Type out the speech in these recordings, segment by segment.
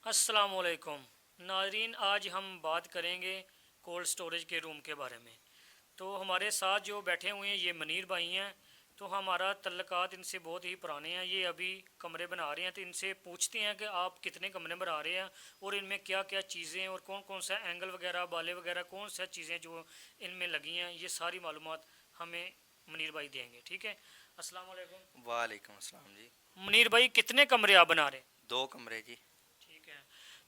अस्सलाम वालेकुम नाज़रीन, आज हम बात करेंगे कोल्ड स्टोरेज के रूम के बारे में। तो हमारे साथ जो बैठे हुए हैं ये मनीर भाई हैं। तो हमारा तल्लकात इनसे बहुत ही पुराने हैं। ये अभी कमरे बना रहे हैं, तो इनसे पूछते हैं कि आप कितने कमरे बना रहे हैं और इनमें क्या क्या चीज़ें और कौन कौन सा एंगल वगैरह बाले वगैरह कौन सा चीज़ें जो इनमें लगी हैं, ये सारी मालूमात हमें मनीर भाई देंगे। ठीक है, अस्सलाम वालेकुम। वालेकुम अस्सलाम जी। मनीर भाई, कितने कमरे आप बना रहे हैं? दो कमरे जी। ठीक है,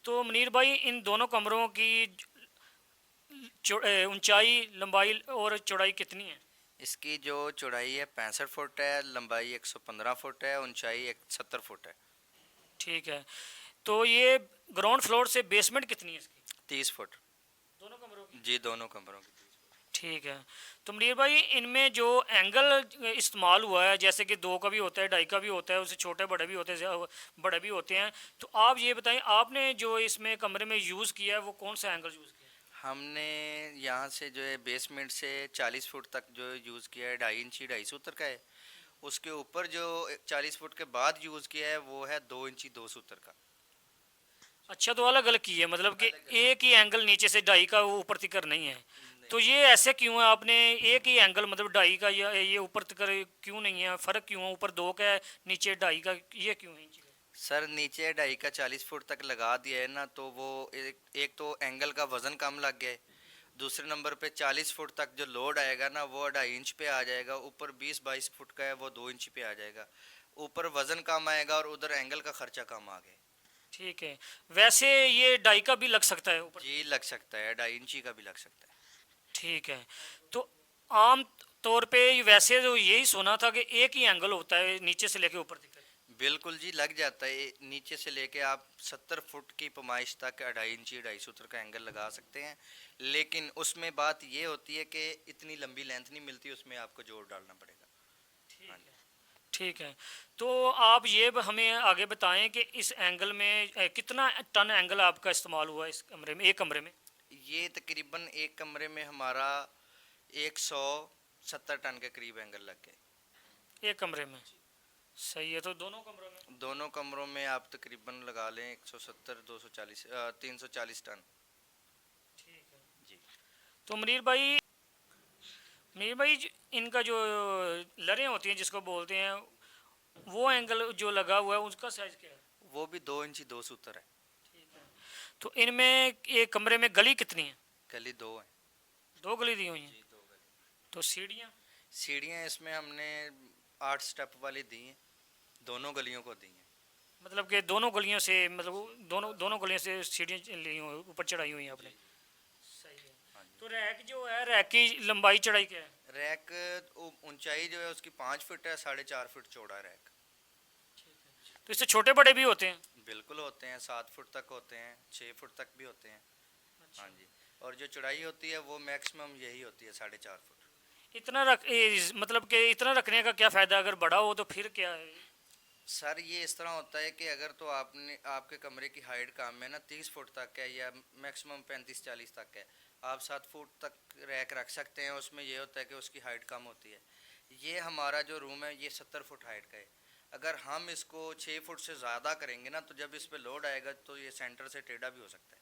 तो मनीर भाई इन दोनों कमरों की ऊंचाई, लंबाई और चौड़ाई कितनी है? इसकी जो चौड़ाई है 65 फुट है, लंबाई 115 फुट है, ऊंचाई 70 फुट है। ठीक है, तो ये ग्राउंड फ्लोर से बेसमेंट कितनी है इसकी? 30 फुट। दोनों कमरों की? जी, दोनों कमरों की 30 फुट। ठीक है, तो मनीर भाई इनमें जो एंगल इस्तेमाल हुआ है, जैसे कि दो का भी होता है, ढाई का भी होता है, उससे छोटे बड़े भी होते हैं, बड़े भी होते हैं, तो आप ये बताएं आपने जो इसमें कमरे में यूज़ किया है वो कौन सा एंगल यूज़ किया है? हमने यहाँ से जो है बेसमेंट से 40 फुट तक जो यूज़ किया है, 2.5 इंची 250 का है। उसके ऊपर जो 40 फुट के बाद यूज़ किया है वो है 2 इंची 2 सूत्र का। अच्छा, तो अलग अलग की है, मतलब कि अलग अलग। एक ही एंगल नीचे से ढाई का वो ऊपर तिकर नहीं है। नहीं। तो ये ऐसे क्यों है? आपने एक ही एंगल मतलब ढाई का, या ये ऊपर तिकर क्यों नहीं है? फर्क क्यों है? ऊपर दो का है, नीचे ढाई का, ये क्यों है इंची का? सर, नीचे ढाई का 40 फुट तक लगा दिया है ना, तो वो एक तो एंगल का वजन कम लग गया है। दूसरे नंबर पे 40 फुट तक जो लोड आएगा ना वो 2.5 इंच पे आ जाएगा। ऊपर 20-22 फुट का है वो 2 इंच पे आ जाएगा। ऊपर वजन कम आएगा और उधर एंगल का खर्चा कम आ गया। ठीक है, वैसे ये ढाई का भी लग सकता है ऊपर जी, तिकर? लग सकता है, 2.5 इंची का भी लग सकता है। ठीक है, तो आम तौर पे वैसे तो यही सुना था कि एक ही एंगल होता है नीचे से लेके ऊपर तिकर। बिल्कुल जी, लग जाता है। नीचे से लेके आप 70 फुट की पैमाइश तक 2.5 इंची 250 का एंगल लगा सकते हैं। लेकिन उसमें बात ये होती है कि इतनी लंबी लेंथ नहीं मिलती, उसमें आपको जोड़ डालना पड़ेगा। हाँ ठीक जी। है, ठीक है, तो आप ये हमें आगे बताएं कि इस एंगल में कितना टन एंगल आपका इस्तेमाल हुआ इस कमरे में, एक कमरे में? ये तकरीबन एक कमरे में हमारा 170 टन के करीब एंगल लग गए। एक कमरे में? सही है, तो दोनों कमरों में? दोनों कमरों में आप तकरीबन लगा लें 170, 240, 340 टन। ठीक है, जी। तो मनीर भाई इनका जो लरें होती हैं जिसको बोलते हैं, वो एंगल जो लगा हुआ है उसका साइज क्या है? वो भी 2 इंची 2 सूत्र है। ठीक है, तो इनमें एक कमरे में गली कितनी है? गली दो है। दो गली दी हुई हैं? जी, दो गली। तो सीढ़ियाँ? सीढ़ियाँ इसमें हमने 8 स्टेप वाली दी हैं। दोनों गलियों को दी हैं। मतलब कि दोनों गलियों से, मतलब दोनों दोनों गलियों से सीढ़ियाँ ली हुई, ऊपर चढ़ाई हुई हैं आपने? जी जी। सही है, हाँ जी। तो रैक जो है, रैक की लंबाई चढ़ाई क्या है? रैक ऊंचाई जो है उसकी 5 फुट है, 4.5 फुट चौड़ा है रैक। तो इससे छोटे बड़े भी होते हैं? बिल्कुल होते हैं, 7 फुट तक होते हैं, 6 फुट तक भी होते हैं। हाँ अच्छा, जी। और जो चौड़ाई होती है वो मैक्सिमम यही होती है, 4.5 फुट। इतना मतलब कि इतना रखने का क्या फ़ायदा? अगर बड़ा हो तो फिर क्या है? सर, ये इस तरह होता है कि अगर तो आपने आपके कमरे की हाइट कम है ना, 30 फुट तक है या मैक्सिमम 35-40 तक है, आप 7 फुट तक रैक रख सकते हैं। उसमें ये होता है कि उसकी हाइट कम होती है। ये हमारा जो रूम है ये 70 फुट हाइट का है। अगर हम इसको 6 फुट से ज़्यादा करेंगे ना, तो जब इस पे लोड आएगा तो ये सेंटर से टेढ़ा भी हो सकता है।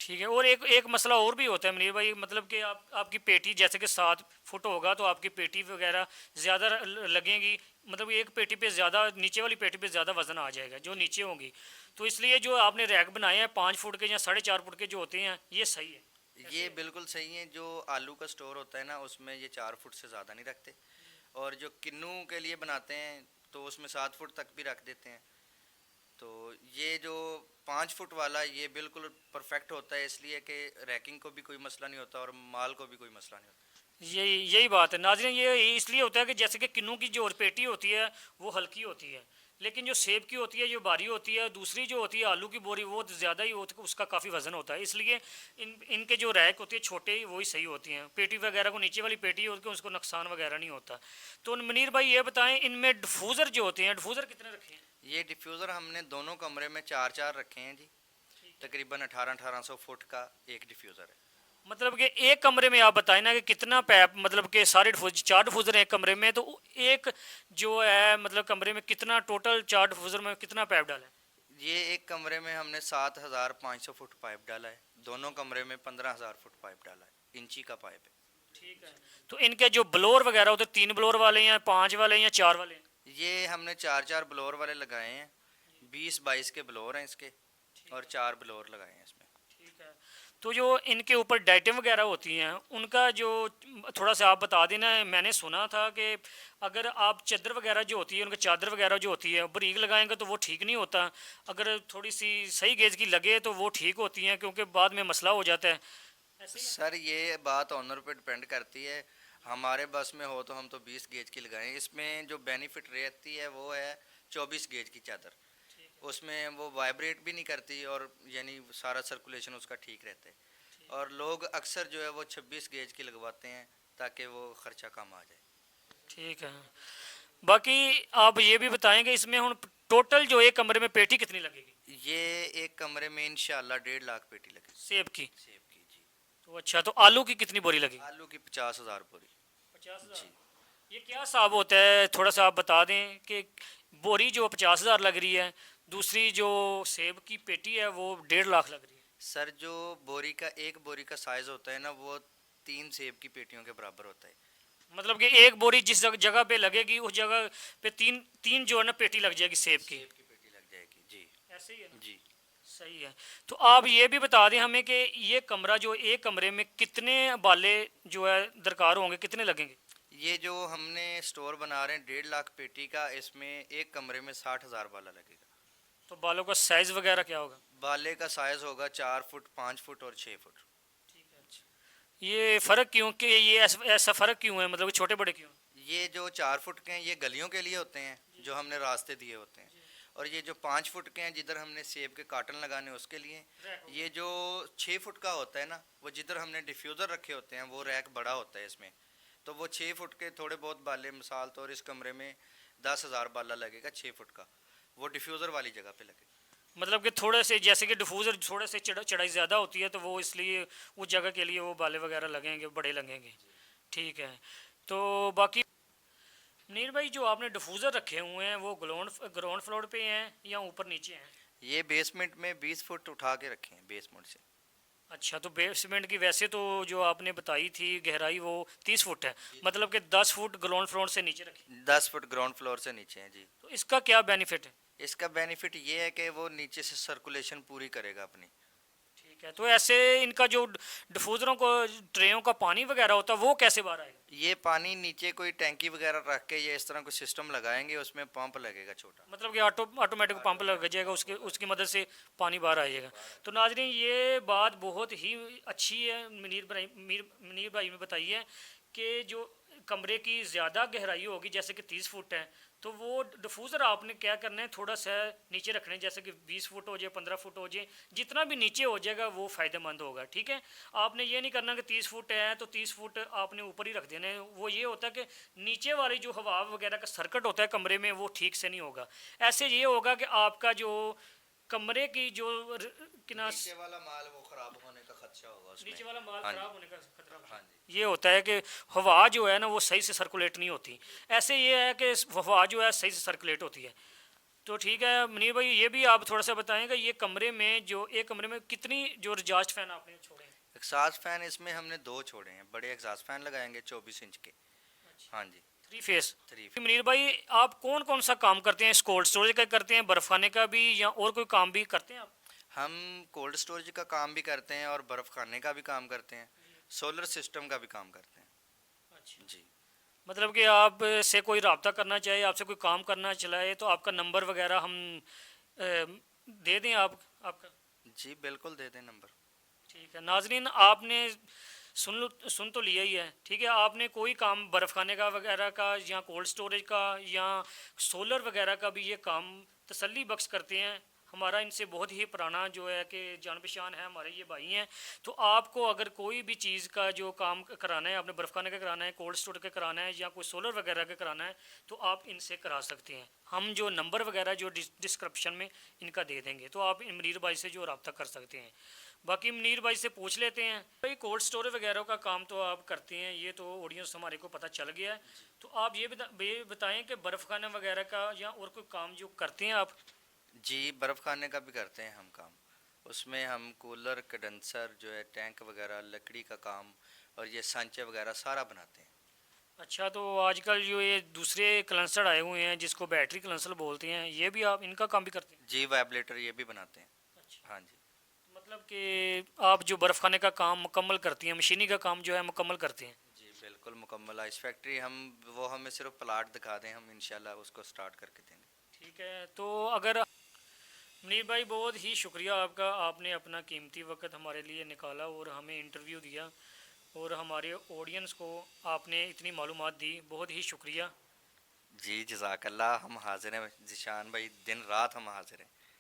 ठीक है, और एक एक मसला और भी होता है मनीर भाई, मतलब कि आपकी पेटी जैसे कि 7 फुट होगा तो आपकी पेटी वगैरह ज़्यादा लगेंगी, मतलब एक पेटी पे ज़्यादा, नीचे वाली पेटी पे ज़्यादा वज़न आ जाएगा जो नीचे होंगी। तो इसलिए जो आपने रैक बनाए हैं 5 फुट के या 4.5 फुट के जो होते हैं, ये सही है? ऐसे ये है? बिल्कुल सही है। जो आलू का स्टोर होता है ना, उसमें ये 4 फुट से ज़्यादा नहीं रखते। और जो किन्नू के लिए बनाते हैं तो उसमें 7 फुट तक भी रख देते हैं। तो ये जो 5 फुट वाला ये बिल्कुल परफेक्ट होता है, इसलिए कि रैकिंग को भी कोई मसला नहीं होता और माल को भी कोई मसला नहीं होता। यही यही बात है नाज़रीन, ये इसलिए होता है कि जैसे कि किन्नू की जो पेटी होती है वो हल्की होती है, लेकिन जो सेब की होती है जो भारी होती है, दूसरी जो होती है आलू की बोरी वो ज़्यादा ही होती है, उसका काफ़ी वज़न होता है। इसलिए इनके जो रैक होती है छोटे ही वही सही होती हैं। पेटी वगैरह को नीचे वाली पेटी होती है उसको नुकसान वगैरह नहीं होता। तो मनीर भाई ये बताएं, इनमें डिफ्यूज़र जो होते हैं, डिफ्यूज़र कितने रखे हैं? ये डिफ्यूज़र हमने दोनों कमरे में 4-4 रखे हैं जी। ठीक है, तकरीबन 1800 फुट का एक डिफ्यूज़र है। मतलब कि एक कमरे में आप बताएं ना कि कितना पैप, मतलब कि सारे डिफ्यूज 4 डिफ्यूज़र हैं एक कमरे में, तो एक जो है मतलब कमरे में कितना टोटल 4 डिफ्यूज़र में कितना पैप डालें? ये एक कमरे में हमने 7,500 फुट पाइप डाला है, दोनों कमरे में 15,000 फुट पाइप डाला है, इंची का पाइप है। ठीक है। तो इनके जो ब्लोअर वगैरह होते हैं 3 ब्लोअर वाले हैं, 5 वाले हैं या 4 वाले हैं? ये हमने 4 ब्लोअर वाले लगाए हैं, 20-22 के ब्लोअर हैं इसके, और 4 ब्लोअर लगाए हैं इसमें। ठीक है। तो जो इनके ऊपर डाइटें वगैरह होती हैं उनका जो थोड़ा सा आप बता देना। मैंने सुना था कि अगर आप चादर वगैरह जो होती है उनकी चादर वगैरह जो होती है बारीक लगाएंगे तो वो ठीक नहीं होता, अगर थोड़ी सी सही गेज की लगे तो वो ठीक होती हैं, क्योंकि बाद में मसला हो जाता है। ऐसे ही है? सर ये बात ऑनर पे डिपेंड करती है, हमारे बस में हो तो हम तो 20 गेज की लगाएं। इसमें जो बेनिफिट रहती है वो है 24 गेज की चादर, उसमें वो वाइब्रेट भी नहीं करती और यानी सारा सर्कुलेशन उसका ठीक रहता है। और लोग अक्सर जो है वो 26 गेज की लगवाते हैं ताकि वो ख़र्चा कम आ जाए। ठीक है। बाकी आप ये भी बताएं कि इसमें हम टोटल जो एक कमरे में पेटी कितनी लगेगी? ये एक कमरे में इंशाल्लाह 1.5 लाख पेटी लगेगी सेब की? सेब की जी। तो अच्छा, तो आलू की कितनी बोरी लगेगी? आलू की 50,000 बोरी। 50,000। जी। ये क्या हिसाब होता है, थोड़ा सा आप बता दें कि बोरी जो 50,000 लग रही है, दूसरी जो सेब की पेटी है वो 1.5 लाख लग रही है। सर जो बोरी का एक बोरी का साइज़ होता है ना वो 3 सेब की पेटियों के बराबर होता है। मतलब कि एक बोरी जिस जगह पे लगेगी उस जगह पे तीन तीन जो है ना पेटी लग जाएगी सेब की। सेब की पेटी लग जाएगी जी। ऐसे ही है ना? जी। सही है। तो आप ये भी बता दें हमें कि ये कमरा जो एक कमरे में कितने बाले जो है दरकार होंगे, कितने लगेंगे? ये जो हमने स्टोर बना रहे हैं 1.5 लाख पेटी का, इसमें एक कमरे में 60,000 वाला लगेगा। तो बालों का साइज वगैरह क्या होगा? बाले का साइज़ होगा 4 फुट, 5 फुट और 6 फुट। ठीक है। ये फ़र्क क्यों, कि ये ऐसा फ़र्क क्यों है, मतलब छोटे बड़े क्यों? ये जो 4 फुट के हैं ये गलियों के लिए होते हैं जो हमने रास्ते दिए होते हैं, और ये जो 5 फुट के हैं जिधर हमने सेब के कार्टन लगाने उसके लिए। ये जो 6 फुट का होता है ना, वो जिधर हमने डिफ्यूज़र रखे होते हैं वो रैक बड़ा होता है इसमें, तो वो 6 फुट के थोड़े बहुत बाले, मिसाल तौर इस कमरे में 10,000 बाला लगेगा 6 फुट का, वो डिफ्यूज़र वाली जगह पे लगेगा। मतलब कि थोड़े से, जैसे कि डिफ्यूज़र थोड़े से चढ़ाई ज़्यादा होती है तो वो इसलिए उस जगह के लिए वो बाले वगैरह लगेंगे, बड़े लगेंगे। ठीक है। तो बाकी नीर भाई जो आपने डिफ्यूज़र रखे हुए हैं वो ग्राउंड फ्लोर पे हैं या ऊपर नीचे हैं? ये बेसमेंट में 20 फुट उठा के रखे हैं बेसमेंट से। अच्छा, तो बेसमेंट की वैसे तो जो आपने बताई थी गहराई वो 30 फुट है, मतलब कि 10 फुट ग्राउंड फ्लोर से नीचे रखी। 10 फुट ग्राउंड फ्लोर से नीचे है जी। तो इसका क्या बेनिफिट है? इसका बेनिफिट ये है कि वो नीचे से सर्कुलेशन पूरी करेगा अपनी। ठीक है। तो ऐसे इनका जो डिफ्यूज़रों को ट्रेयों का पानी वगैरह होता है वो कैसे बाहर आएगा? ये पानी नीचे कोई टैंकी वगैरह रख के या इस तरह कोई सिस्टम लगाएंगे, उसमें पंप लगेगा छोटा। मतलब कि ऑटोमेटिक पंप लग जाएगा, उसकी मदद से पानी बाहर आ जाएगा। तो नाजरीन ये बात बहुत ही अच्छी है मुनीर भाई ने बताई है कि जो कमरे की ज़्यादा गहराई होगी जैसे कि 30 फुट है, तो वो डिफ्यूज़र आपने क्या करना है, थोड़ा सा नीचे रखना है, जैसे कि 20 फुट हो जाए, 15 फुट हो जाए, जितना भी नीचे हो जाएगा वो फ़ायदेमंद होगा। ठीक है। आपने ये नहीं करना कि 30 फुट है तो 30 फुट आपने ऊपर ही रख देना है, वो ये होता है कि नीचे वाली जो हवा वगैरह का सर्किट होता है कमरे में वो ठीक से नहीं होगा। ऐसे ये होगा कि आपका जो कमरे की जो नीचे वाला माल वो खराब होने का खदशा होगा उसमें। नीचे वाला माल हाँ जी। खराब होने का खतरा होता हाँ है। जी। ये होता है कि हवा जो है ना वो सही से सर्कुलेट नहीं होती। ऐसे ये है कि हवा जो है सही से सर्कुलेट होती है। तो ठीक है मुनीर भाई, ये भी आप थोड़ा सा बताएंगे ये कमरे में जो एक कमरे में कितनी जो एग्जॉस्ट फैन आपने छोड़े हैं? एग्जॉस्ट फैन इसमें हमने 2 छोड़े हैं, बड़े एग्जॉस्ट फैन लगाएंगे 24 इंच के। हाँ जी। 3 फेस। 3 मुनीर भाई आप कौन कौन सा काम करते हैं, कोल्ड स्टोरेज का करते हैं, बर्फ खाने का भी, या और कोई काम भी करते हैं आप? हम कोल्ड स्टोरेज का काम भी करते हैं और बर्फ़ खाने का भी काम करते हैं, सोलर सिस्टम का भी काम करते हैं। अच्छा। जी। मतलब कि आप से कोई रब्ता करना चाहे, आपसे कोई काम करना चलाए तो आपका नंबर वगैरह हम दे दें आपका? जी बिल्कुल दे दें नंबर। ठीक है। नाजरीन आपने सुन तो लिया ही है। ठीक है। आपने कोई काम बर्फ़ खाने का वगैरह का या कोल्ड स्टोरेज का या सोलर वगैरह का भी ये काम तसल्ली बख्श करते हैं। हमारा इनसे बहुत ही पुराना जो है कि जान पहचान है, हमारे ये भाई हैं। तो आपको अगर कोई भी चीज़ का जो काम कराना है, आपने बर्फ़ खाने का कराना है, कोल्ड स्टोरेज का कराना है या कोई सोलर वगैरह का कराना है, तो आप इनसे करा सकते हैं। हम जो नंबर वगैरह जो डिस्क्रिप्शन में इनका दे देंगे, तो आप मुनीर भाई से जो रब्ता कर सकते हैं। बाकी मुनीर भाई से पूछ लेते हैं। भाई कोल्ड स्टोरेज वगैरह का काम तो आप करते हैं, ये तो ऑडियंस हमारे को पता चल गया है। तो आप ये बताएं कि बर्फ़ खाना वगैरह का या और कोई काम जो करते हैं आप? जी, बर्फ़ खाने का भी करते हैं हम काम। उसमें हम कूलर, कंडेंसर जो है, टैंक वगैरह, लकड़ी का काम और ये सांचे वगैरह सारा बनाते हैं। अच्छा, तो आजकल जो ये दूसरे कलेंसर आए हुए हैं जिसको बैटरी कलेंसर बोलते हैं, ये भी आप इनका काम भी करते हैं? जी, वाइब्रेटर ये भी बनाते हैं। अच्छा, हाँ जी। मतलब कि आप जो बर्फ़ खाने का काम मुकम्मल करती हैं, मशीनी का काम जो है मुकम्मल करते हैं। जी, बिल्कुल मुकम्मल आइस फैक्ट्री हम वो हमें सिर्फ प्लाट दिखा दें, हम इंशाल्लाह उसको स्टार्ट करके देंगे। ठीक है, तो अगर मुनीर भाई, बहुत ही शुक्रिया आपका, आपने अपना कीमती वक्त हमारे लिए निकाला और हमें इंटरव्यू दिया और हमारे ऑडियंस को आपने इतनी मालूमात दी, बहुत ही शुक्रिया। जी, जज़ाकल्लाह। हम हाज़िर हैं ज़ीशान भाई, दिन रात हम हाज़िर हैं।